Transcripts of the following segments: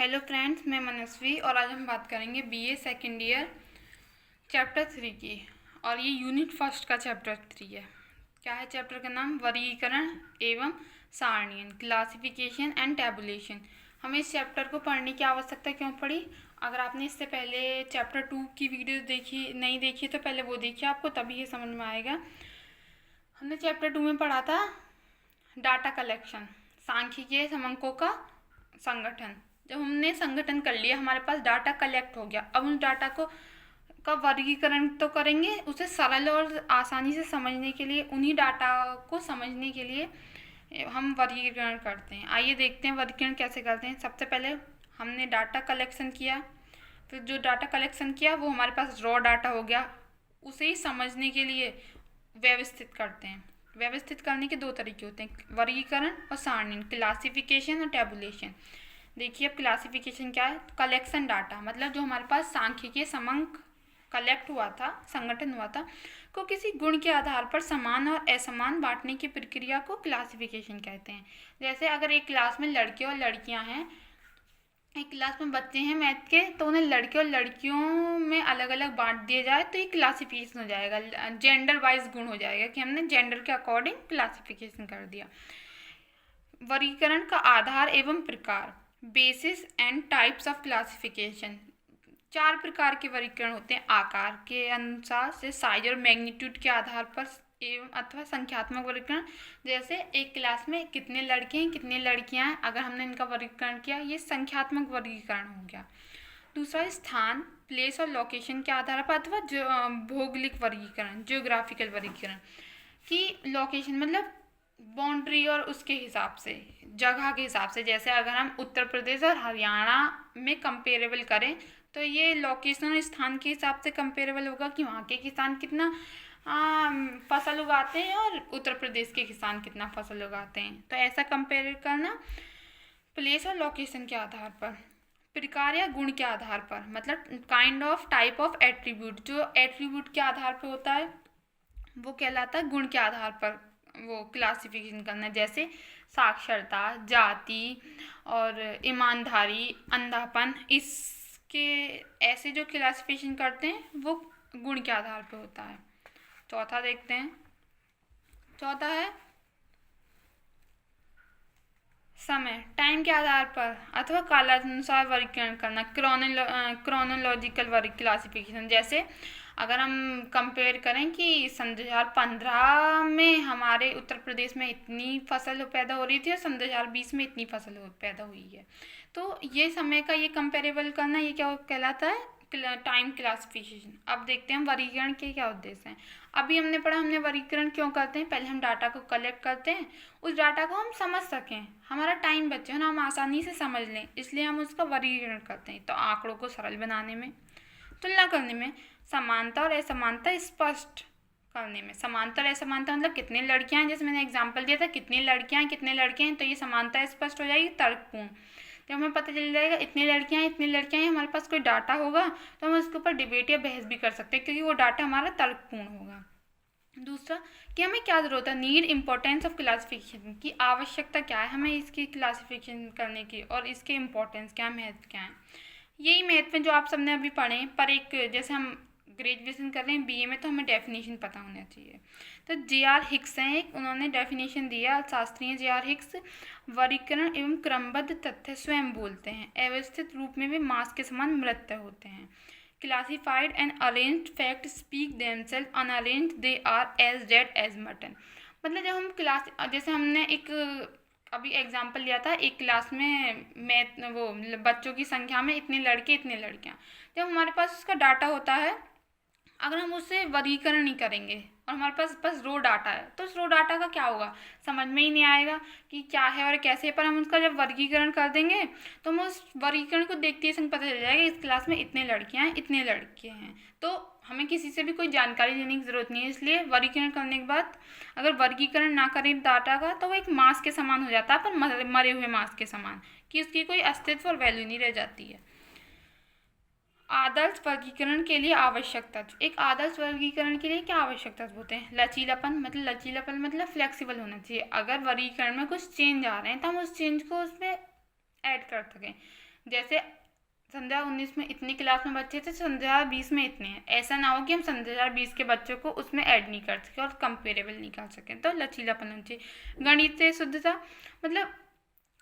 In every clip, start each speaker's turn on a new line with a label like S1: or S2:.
S1: Hello friends, मैं मनस्वी और आज हम बात करेंगे बीए सेकेंड ईयर चैप्टर 3 की। और ये यूनिट फर्स्ट का चैप्टर 3 है। क्या है चैप्टर का नाम? वर्गीकरण एवं सारणीयन, क्लासिफिकेशन एंड टैबुलेशन। हमें इस चैप्टर को पढ़ने की आवश्यकता क्यों पड़ी? अगर आपने इससे पहले चैप्टर 2 की वीडियो नहीं देखी तो पहले वो देखिए, आपको तभी ये समझ में आएगा। हमने चैप्टर 2 में पढ़ा था डाटा कलेक्शन, सांख्यिकीय समंकों का संगठन। जब हमने संगठन कर लिया, हमारे पास डाटा कलेक्ट हो गया, अब उस डाटा का वर्गीकरण तो करेंगे। उसे सरल और आसानी से समझने के लिए, उन्हीं डाटा को समझने के लिए हम वर्गीकरण करते हैं। आइए देखते हैं वर्गीकरण कैसे करते हैं। सबसे पहले हमने डाटा कलेक्शन किया, फिर जो डाटा कलेक्शन किया वो हमारे पास रॉ डाटा हो गया। उसे ही समझने के लिए व्यवस्थित करते हैं। व्यवस्थित करने के दो तरीके होते हैं, वर्गीकरण और सारणीन, क्लासिफिकेशन और टैबुलेशन। देखिए अब क्लासिफिकेशन क्या है? कलेक्शन डाटा, मतलब जो हमारे पास सांख्यिकीय समंक कलेक्ट हुआ था, संगठन हुआ था, को किसी गुण के आधार पर समान और असमान बांटने की प्रक्रिया को क्लासिफिकेशन कहते हैं। जैसे अगर एक क्लास में लड़के और लड़कियां हैं, एक क्लास में बच्चे हैं मैथ के, तो उन्हें लड़के और लड़कियों में अलग अलग बांट दिया जाए तो ये क्लासिफिकेशन हो जाएगा, जेंडर वाइज गुण हो जाएगा कि हमने जेंडर के अकॉर्डिंग क्लासिफिकेशन कर दिया। वर्गीकरण का आधार एवं प्रकार, basis and types of classification. 4 प्रकार के वर्गीकरण होते हैं आकार के अनुसार से, साइज और मैग्नीट्यूड के आधार पर, एवं अथवा संख्यात्मक वर्गीकरण। जैसे एक क्लास में कितने लड़के हैं, कितने लड़कियां हैं, अगर हमने इनका वर्गीकरण किया, ये संख्यात्मक वर्गीकरण हो गया। दूसरा स्थान, प्लेस और लोकेशन के आधार पर, अथवा भौगोलिक वर्गीकरण, जियोग्राफिकल वर्गीकरण की लोकेशन मतलब बाउंड्री और उसके हिसाब से, जगह के हिसाब से। जैसे अगर हम उत्तर प्रदेश और हरियाणा में कंपेरेबल करें तो ये लोकेशन और स्थान के हिसाब से कंपेरेबल होगा कि वहाँ के किसान कितना फसल उगाते हैं और उत्तर प्रदेश के किसान कितना फसल उगाते हैं। तो ऐसा कंपेयर करना प्लेस और लोकेशन के आधार पर। प्रकार या गुण के आधार पर, मतलब kind of type of attribute, जो एट्रीब्यूट के आधार पर होता है वो कहलाता है गुण के आधार पर वो क्लासिफिकेशन करना। जैसे साक्षरता, जाति और ईमानदारी, अंधापन, इसके ऐसे जो क्लासिफिकेशन करते हैं वो गुण के आधार पर होता है। चौथा देखते हैं। चौथा है समय, टाइम के आधार पर अथवा कालानुसार वर्गीकरण करना, क्रोनोलॉजिकल वर्ग क्लासिफिकेशन। जैसे अगर हम कंपेयर करें कि सन 2015 में हमारे उत्तर प्रदेश में इतनी फसल पैदा हो रही थी और सन 2020 में इतनी फसल पैदा हुई है, तो ये समय का ये कंपेरेबल करना, ये क्या कहलाता है? Time classification. अब देखते हैं वर्गीकरण के क्या उद्देश्य हैं। अभी हमने पढ़ा हमने वर्गीकरण क्यों करते हैं। पहले हम डाटा को कलेक्ट करते हैं, उस डाटा को हम समझ सकें, हमारा टाइम बचे ना, हम आसानी से समझ लें, इसलिए हम उसका वर्गीकरण करते हैं। तो आंकड़ों को सरल बनाने में, तुलना करने में, समानता और असमानता स्पष्ट करने में। समानता और असमानता मतलब कितने लड़कियां हैं, जैसे मैंने एग्जाम्पल दिया था, कितनी लड़कियां हैं कितने लड़के हैं, तो ये समानता स्पष्ट हो जाएगी, तर्कपूर्ण। जब हमें पता चल जाएगा इतनी लड़कियां हैं इतनी लड़कियां हैं, हमारे पास कोई डाटा होगा तो हम उसके ऊपर डिबेट या बहस भी कर सकते हैं, क्योंकि वो डाटा हमारा तर्कपूर्ण होगा। दूसरा कि हमें क्या ज़रूरत है, नीड इम्पोर्टेंस ऑफ क्लासिफिकेशन की आवश्यकता क्या है हमें इसकी क्लासिफिकेशन करने की, और इसके इम्पोर्टेंस क्या, महत्व क्या है। यही महत्व जो आप सबने अभी पढ़े, पर एक जैसे हम ग्रेजुएशन कर रहे हैं बीए में, तो हमें डेफिनेशन पता होना चाहिए। तो जे.आर. हिक्स हैं एक, उन्होंने डेफिनेशन दिया, शास्त्रीय जे.आर. हिक्स। वर्गीकरण एवं क्रमबद्ध तथ्य स्वयं बोलते हैं, अव्यवस्थित रूप में भी मास के समान मृत्य होते हैं। Classified and arranged fact speak themselves, unarranged they are as dead as mutton. मतलब जब हम जैसे हमने एक अभी एग्जाम्पल लिया था, एक क्लास में मैथ वो बच्चों की संख्या में इतने लड़के इतने लड़कियां, जब हमारे पास उसका डाटा होता है, अगर हम उससे वर्गीकरण नहीं करेंगे और हमारे पास बस रो डाटा है, तो उस रो डाटा का क्या होगा, समझ में ही नहीं आएगा कि क्या है और कैसे है। पर हम उसका जब वर्गीकरण कर देंगे तो हम उस वर्गीकरण को देखते ही संग पता चल जाएगा इस क्लास में इतने लड़कियां हैं इतने लड़के हैं, तो हमें किसी से भी कोई जानकारी लेने की ज़रूरत नहीं है। इसलिए वर्गीकरण करने के बाद अगर वर्गीकरण ना करें डाटा का, तो वो एक मास के समान हो जाता है, पर मरे हुए मास के समान, कि उसकी कोई अस्तित्व और वैल्यू नहीं रह जाती है। आदर्श वर्गीकरण के लिए आवश्यक तत्व, एक आदर्श वर्गीकरण के लिए क्या आवश्यक तत्व होते हैं? लचीलापन, मतलब फ्लेक्सिबल होना चाहिए। अगर वर्गीकरण में कुछ चेंज आ रहे हैं तो हम उस चेंज को उसमें ऐड कर सकें। जैसे संध्या 19 में इतनी क्लास में बच्चे थे, संध्या 20 में इतने हैं। ऐसा ना हो कि हम संध्या 20 के बच्चों को उसमें ऐड नहीं कर सकें और कंपेरेबल नहीं कर सकें। तो लचीलापन होना चाहिए। गणितीय शुद्धता मतलब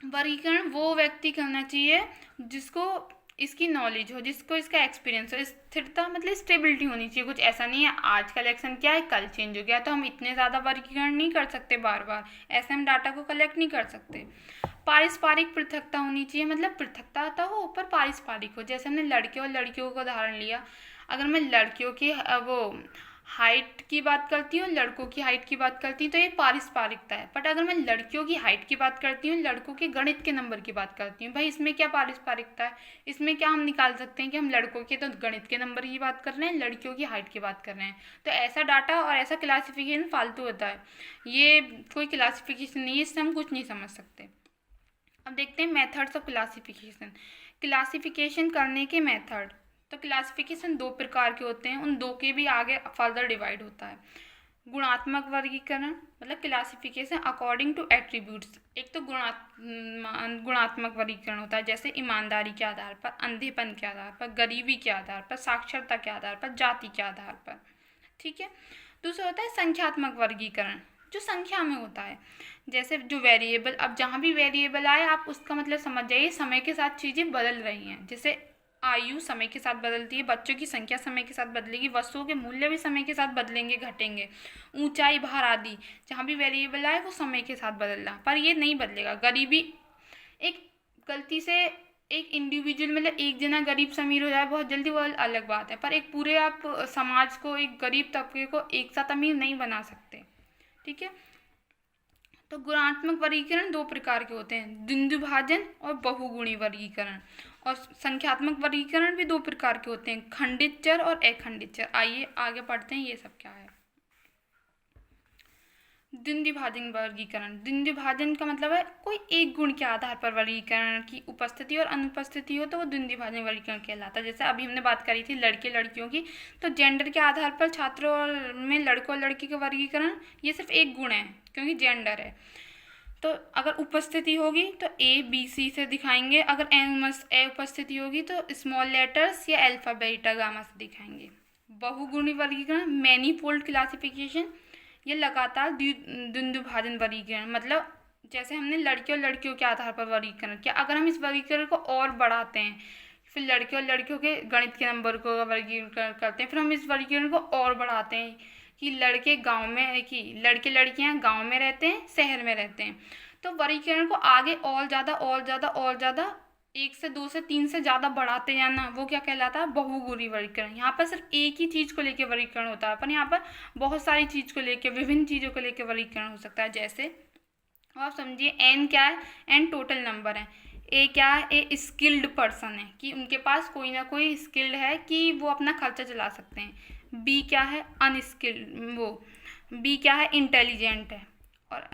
S1: वर्गीकरण वो व्यक्ति करना चाहिए जिसको इसकी नॉलेज हो, जिसको इसका एक्सपीरियंस हो। स्थिरता मतलब स्टेबिलिटी होनी चाहिए। कुछ ऐसा नहीं है आज कलेक्शन क्या है कल चेंज हो गया, तो हम इतने ज़्यादा वर्गीकरण नहीं कर सकते बार बार, ऐसे हम डाटा को कलेक्ट नहीं कर सकते। पारस्परिक पृथकता होनी चाहिए, मतलब पृथकता तो हो पर पारस्परिक हो। जैसे हमने लड़के और लड़कियों का उदाहरण लिया, अगर मैं लड़कियों की वो हाइट की बात करती हूँ, लड़कों की हाइट की बात करती हूँ, तो ये पारस्परिकता है। बट अगर मैं लड़कियों की हाइट की बात करती हूँ, लड़कों के गणित के नंबर की बात करती हूँ, भाई इसमें क्या पारस्परिकता है? इसमें क्या हम निकाल सकते हैं कि हम लड़कों के तो गणित के नंबर की बात कर रहे हैं, लड़कियों की हाइट की बात कर रहे हैं। तो ऐसा डाटा और ऐसा क्लासिफिकेशन फालतू होता है, ये कोई क्लासिफिकेशन नहीं है, इससे हम कुछ नहीं समझ सकते। अब देखते हैं मेथड्स ऑफ क्लासिफिकेशन। क्लासिफिकेशन करने के मेथड, तो क्लासिफिकेशन दो प्रकार के होते हैं, उन दो के भी आगे फर्दर डिवाइड होता है। गुणात्मक वर्गीकरण मतलब क्लासिफिकेशन अकॉर्डिंग टू एट्रीब्यूट्स। एक तो गुणात्मक वर्गीकरण होता है, जैसे ईमानदारी के आधार पर, अंधेपन के आधार पर, गरीबी के आधार पर, साक्षरता के आधार पर, जाति के आधार पर। ठीक है। दूसरा होता है संख्यात्मक वर्गीकरण, जो संख्या में होता है। जैसे जो वेरिएबल, अब जहाँ भी वेरिएबल आए आप उसका मतलब समझ जाइए समय के साथ चीज़ें बदल रही हैं। जैसे आयु समय के साथ बदलती है, बच्चों की संख्या समय के साथ बदलेगी, वस्तुओं के मूल्य भी समय के साथ बदलेंगे घटेंगे, ऊंचाई भार आदि जहाँ भी वेरिएबल आए वो समय के साथ बदल रहा, पर ये नहीं बदलेगा। गरीबी एक गलती से एक इंडिविजुअल मतलब एक जना गरीब से अमीर हो जाए बहुत जल्दी, वो अलग बात है, पर एक पूरे आप समाज को, एक गरीब तबके को एक साथ अमीर नहीं बना सकते। ठीक है। तो गुणात्मक वर्गीकरण दो प्रकार के होते हैं, द्वंद्वभाजन और बहुगुणी वर्गीकरण। और संख्यात्मक वर्गीकरण भी दो प्रकार के होते हैं, खंडित चर और अखंडित चर। आइए आगे पढ़ते हैं ये सब क्या है। द्वंद्वभाजन वर्गीकरण, द्वंद्वभाजन का मतलब है कोई एक गुण के आधार पर वर्गीकरण की उपस्थिति और अनुपस्थिति हो तो वो द्वंद्वभाजन वर्गीकरण कहलाता है। जैसे अभी हमने बात करी थी लड़के लड़कियों की, तो जेंडर के आधार पर छात्रों में लड़कों और लड़की का वर्गीकरण ये सिर्फ एक गुण है क्योंकि जेंडर है। तो अगर उपस्थिति होगी तो ए बी सी से दिखाएंगे, अगर ए उपस्थिति होगी तो स्मॉल लेटर्स या अल्फा बीटा गामा से दिखाएंगे। बहुगुणी वर्गीकरण मैनीफोल्ड क्लासिफिकेशन, ये लगातार द्वंद्वभाजन वर्गीकरण, मतलब जैसे हमने लड़के और लड़कियों के आधार पर वर्गीकरण किया, अगर हम इस वर्गीकरण को और बढ़ाते हैं, फिर लड़के और लड़कियों के गणित के नंबर को वर्गीकरण करते हैं, फिर हम इस वर्गीकरण को और बढ़ाते हैं कि लड़के गांव में, कि लड़के लड़कियां गांव में रहते हैं शहर में रहते हैं, तो वर्गीकरण को आगे और ज़्यादा 1 से 2 से 3 से ज़्यादा बढ़ाते जाना, वो क्या कहलाता है? बहुगुणी वर्गीकरण। यहाँ पर सिर्फ एक ही चीज़ को लेकर वर्गीकरण होता है, पर यहाँ पर बहुत सारी चीज़ को लेकर, विभिन्न चीज़ों को लेकर वर्गीकरण हो सकता है। जैसे आप समझिए एन क्या है? एन टोटल नंबर है। ए क्या है? ए स्किल्ड पर्सन है, कि उनके पास कोई ना कोई स्किल्ड है कि वो अपना खर्चा चला सकते हैं। बी क्या है? अनस्किल्ड, वो बी क्या है? इंटेलिजेंट है। और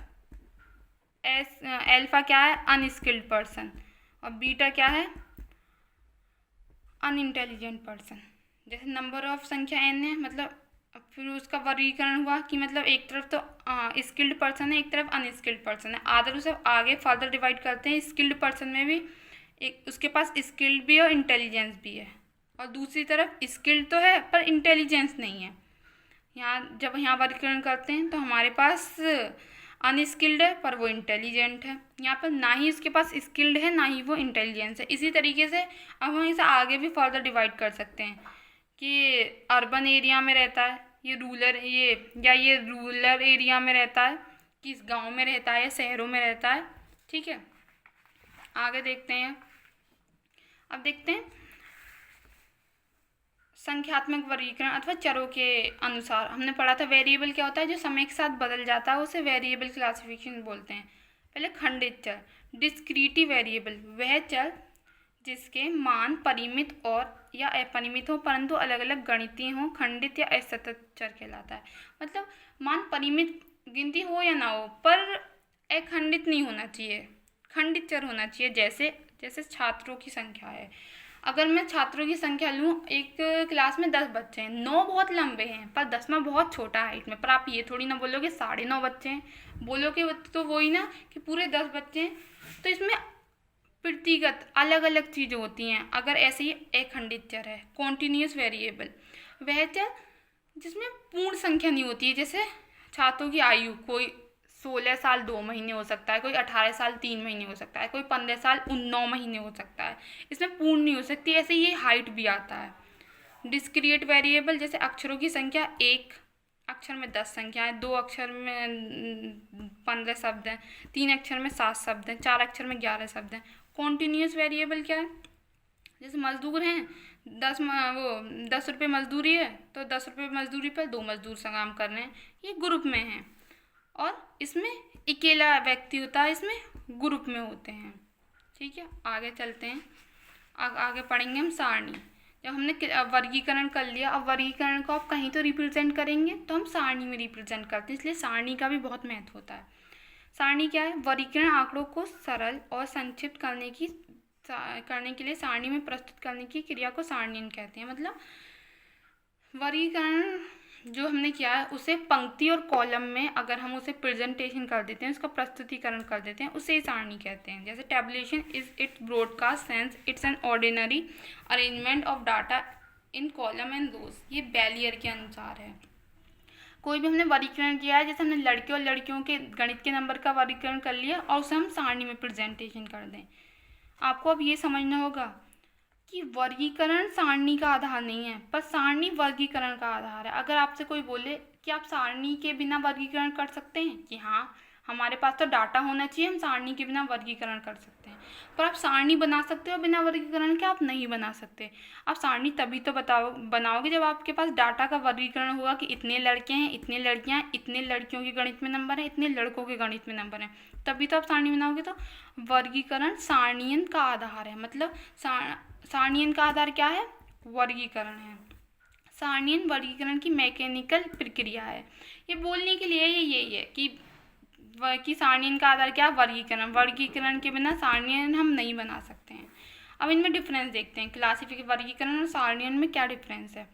S1: एस एल्फा क्या है? Unskilled person. और बीटा क्या है? Unintelligent person. जैसे नंबर ऑफ संख्या एन है, मतलब फिर उसका वर्गीकरण हुआ कि मतलब एक तरफ तो स्किल्ड पर्सन है, एक तरफ अनस्किल्ड पर्सन है। आदर उसे आगे फर्दर डिवाइड करते हैं, स्किल्ड पर्सन में भी एक उसके पास स्किल्ड भी है और इंटेलिजेंस भी है, और दूसरी तरफ स्किल्ड तो है पर इंटेलिजेंस नहीं है। जब यहाँ वर्गीकरण करते हैं तो हमारे पास अनस्किल्ड है पर वो इंटेलिजेंट है, यहाँ पर ना ही इसके पास स्किल्ड है ना ही वो इंटेलिजेंस है। इसी तरीके से अब हम इसे आगे भी फर्दर डिवाइड कर सकते हैं कि अर्बन एरिया में रहता है ये रूरल एरिया में रहता है, कि इस गांव में रहता है या शहरों में रहता है। ठीक है, आगे देखते हैं। अब देखते हैं संख्यात्मक वर्गीकरण अथवा चरों के अनुसार। हमने पढ़ा था वेरिएबल क्या होता है, जो समय के साथ बदल जाता है उसे वेरिएबल क्लासिफिकेशन बोलते हैं। पहले खंडित चर, डिस्क्रीटी वेरिएबल वह चर जिसके मान परिमित और या अपरिमित हो परंतु अलग अलग गणितीय हो, खंडित या असतत चर कहलाता है। मतलब मान परिमित गिनती हो या ना हो पर अखंडित नहीं होना चाहिए, खंडित चर होना चाहिए। जैसे छात्रों की संख्या है, अगर मैं छात्रों की संख्या लूँ, एक क्लास में 10 बच्चे हैं, 9 बहुत लंबे हैं पर 10वां बहुत छोटा हाइट में, पर आप ये थोड़ी ना बोलोगे 9.5 बच्चे हैं, बोलोगे तो वही ना कि पूरे 10 बच्चे हैं। तो इसमें व्यक्तिगत अलग अलग चीज़ें होती हैं। अगर ऐसे ही अखंडित चर है, कॉन्टिन्यूस वेरिएबल, वह चर जिसमें पूर्ण संख्या नहीं होती है, जैसे छात्रों की आयु, कोई 16 साल 2 महीने हो सकता है, कोई 18 साल 3 महीने हो सकता है, कोई 15 साल 9 महीने हो सकता है, इसमें पूर्ण नहीं हो सकती। ऐसे ये हाइट भी आता है। डिस्क्रीट वेरिएबल, जैसे अक्षरों की संख्या, एक अक्षर में 10 संख्याएं, 2 अक्षर में 15 शब्द हैं, 3 अक्षर में 7 शब्द हैं, 4 अक्षर में 11 शब्द हैं। कॉन्टिन्यूस वेरिएबल क्या है, जैसे मजदूर हैं, 10 रुपये मजदूरी है, तो 10 रुपये मजदूरी पर 2 मजदूर से काम कर रहे हैं, ये ग्रुप में हैं। और इसमें अकेला व्यक्ति होता है, इसमें ग्रुप में होते हैं। ठीक है, आगे चलते हैं। आगे पढ़ेंगे हम सारणी। जब हमने वर्गीकरण कर लिया, अब वर्गीकरण को आप कहीं तो रिप्रेजेंट करेंगे, तो हम सारणी में रिप्रेजेंट करते हैं, इसलिए सारणी का भी बहुत महत्व होता है। सारणी क्या है, वर्गीकरण आंकड़ों को सरल और संक्षिप्त करने के लिए सारणी में प्रस्तुत करने की क्रिया को सारणीयन कहते हैं। मतलब वर्गीकरण जो हमने किया है उसे पंक्ति और कॉलम में अगर हम उसे प्रेजेंटेशन कर देते हैं, उसका प्रस्तुतिकरण कर देते हैं, उसे सारणी कहते हैं। जैसे tabulation is its broadcast sense, it's an ordinary arrangement of data in column and rows. ये बेलियर के अनुसार है। कोई भी हमने वर्गीकरण किया है, जैसे हमने लड़के और लड़कियों के गणित के नंबर का वर्गीकरण कर लिया और उसे हम सारणी में प्रेजेंटेशन कर दें। आपको अब ये समझना होगा कि वर्गीकरण सारणी का आधार नहीं है, पर सारणी वर्गीकरण का आधार है। अगर आपसे कोई बोले कि आप सारणी के बिना वर्गीकरण कर सकते हैं, कि हाँ हमारे पास तो डाटा होना चाहिए, हम सारणी के बिना वर्गीकरण कर सकते हैं, पर आप सारणी बना सकते हो बिना वर्गीकरण के? आप नहीं बना सकते। आप सारणी तभी तो बनाओगे जब आपके पास डाटा का वर्गीकरण होगा कि इतने लड़के हैं, इतने लड़कियां हैं, इतने लड़कियों के गणित में नंबर है, इतने लड़कों के गणित में नंबर है, तभी तो आप सारणी बनाओगे। तो वर्गीकरण सारणीयन का आधार है। मतलब सारणीयन का आधार क्या है? वर्गीकरण है। सारणीयन वर्गीकरण की मैकेनिकल प्रक्रिया है। ये बोलने के लिए यही है कि सारणीयन का आधार क्या है? वर्गीकरण। वर्गीकरण के बिना सारणीयन हम नहीं बना सकते हैं। अब इनमें डिफरेंस देखते हैं। क्लासिफिकेशन, वर्गीकरण और सारणीयन में क्या डिफरेंस है।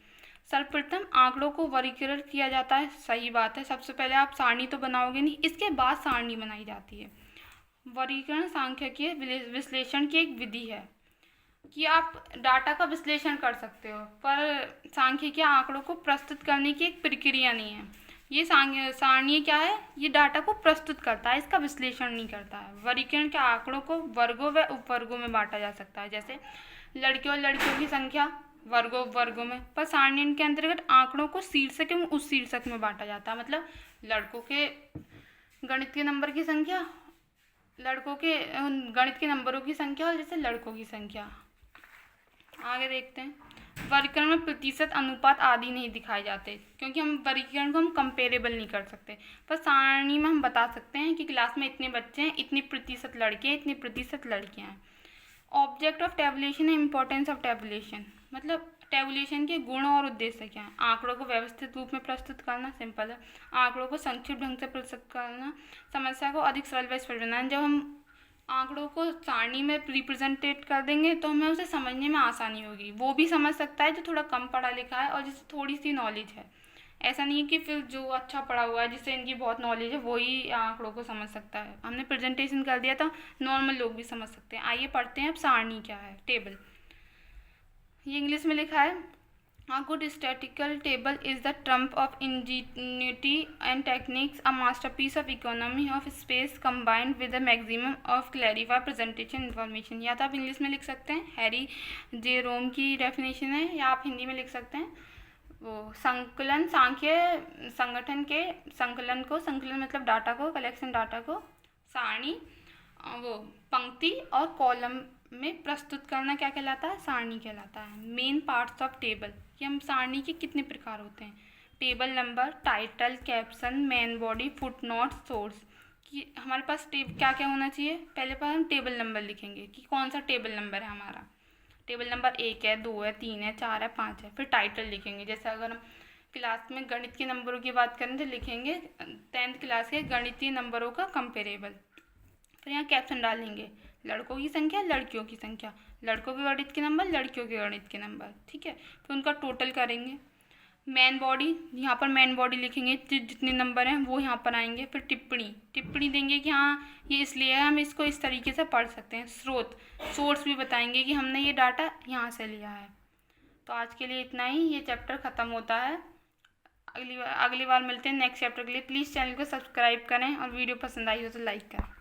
S1: सर्वप्रथम आंकड़ों को वर्गीकरण किया जाता है, सही बात है। सबसे पहले आप सारणी तो बनाओगे नहीं, इसके बाद सारणी बनाई जाती है। वर्गीकरण सांख्यिकीय विश्लेषण की एक विधि है कि आप डाटा का विश्लेषण कर सकते हो, पर सांख्यिकीय आंकड़ों को प्रस्तुत करने की एक प्रक्रिया नहीं है। ये सारणी क्या है? ये डाटा को प्रस्तुत करता है, इसका विश्लेषण नहीं करता है। वर्गीकरण के आंकड़ों को वर्गों व उपवर्गों में बांटा जा सकता है, जैसे लड़के और लड़कियों की संख्या वर्गों उपवर्गों में। पर सारणीयन के अंतर्गत आंकड़ों को शीर्षक एवं उस शीर्षक में बांटा जाता है। मतलब लड़कों के गणित के नंबर की संख्या, लड़कों के गणित के नंबरों की संख्या, और जैसे लड़कों की संख्या। आगे देखते हैं। वर्गीकरण में प्रतिशत, अनुपात आदि नहीं दिखाए जाते, क्योंकि हम वर्गीकरण को हम कंपेरेबल नहीं कर सकते। पर सारणी में हम बता सकते हैं कि क्लास में इतने बच्चे हैं, इतने प्रतिशत लड़के हैं, इतने प्रतिशत लड़कियां हैं। ऑब्जेक्ट ऑफ टेबुलेशन है, इम्पोर्टेंस ऑफ टेबुलेशन। मतलब टेबुलेशन के गुण और उद्देश्य क्या है। आंकड़ों को व्यवस्थित रूप में प्रस्तुत करना, सिंपल है। आंकड़ों को संक्षिप्त ढंग से प्रस्तुत करना, समस्या को अधिक सरल व स्पष्ट बनाना। जब हम आंकड़ों को सारणी में रिप्रेजेंटेट कर देंगे तो हमें उसे समझने में आसानी होगी। वो भी समझ सकता है जो थोड़ा कम पढ़ा लिखा है और जिससे थोड़ी सी नॉलेज है। ऐसा नहीं है कि फिर जो अच्छा पढ़ा हुआ है, जिससे इनकी बहुत नॉलेज है, वही आंकड़ों को समझ सकता है। हमने प्रेजेंटेशन कर दिया तो नॉर्मल लोग भी समझ सकते हैं। आइए पढ़ते हैं अब सारणी क्या है। टेबल, ये इंग्लिश में लिखा है। A good statistical table is the trump of ingenuity and techniques, a masterpiece of economy of space combined with the maximum of clarify presentation information। या तो आप इंग्लिश में लिख सकते हैं, हैरी जे रोम की डेफिनेशन है, या आप हिंदी में लिख सकते हैं वो संकलन, सांख्य संगठन के संकलन को, संकलन मतलब डाटा को, कलेक्शन डाटा को सारणी, वो पंक्ति और कॉलम में प्रस्तुत करना क्या कहलाता है? सारणी कहलाता है। मेन पार्ट्स ऑफ टेबल, कि हम सारणी के कितने प्रकार होते हैं। Table number, title, caption, main body, foot note, source. कि हमारे पास क्या क्या होना चाहिए। पहले पर हम टेबल नंबर लिखेंगे कि कौन सा टेबल नंबर है हमारा। टेबल नंबर 1 है, 2 है, 3 है, 4 है, 5 है। फिर टाइटल लिखेंगे, जैसे अगर हम क्लास में गणित के नंबरों की बात करें तो लिखेंगे 10th क्लास के गणितीय नंबरों का कंपेरेबल। फिर यहाँ कैप्शन डालेंगे, लड़कों की संख्या, लड़कियों की संख्या, लड़कों के गणित के नंबर, लड़कियों के गणित के नंबर, ठीक है। फिर उनका टोटल करेंगे। मेन बॉडी, यहाँ पर मेन बॉडी लिखेंगे, जितने नंबर हैं वो यहाँ पर आएंगे। फिर टिप्पणी देंगे कि हाँ ये इसलिए है, हम इसको इस तरीके से पढ़ सकते हैं। सोर्स भी बताएंगे कि हमने ये डाटा यहाँ से लिया है। तो आज के लिए इतना ही, ये चैप्टर ख़त्म होता है। अगली बार मिलते हैं नेक्स्ट चैप्टर के लिए। प्लीज़ चैनल को सब्सक्राइब करें और वीडियो पसंद आई हो तो लाइक करें।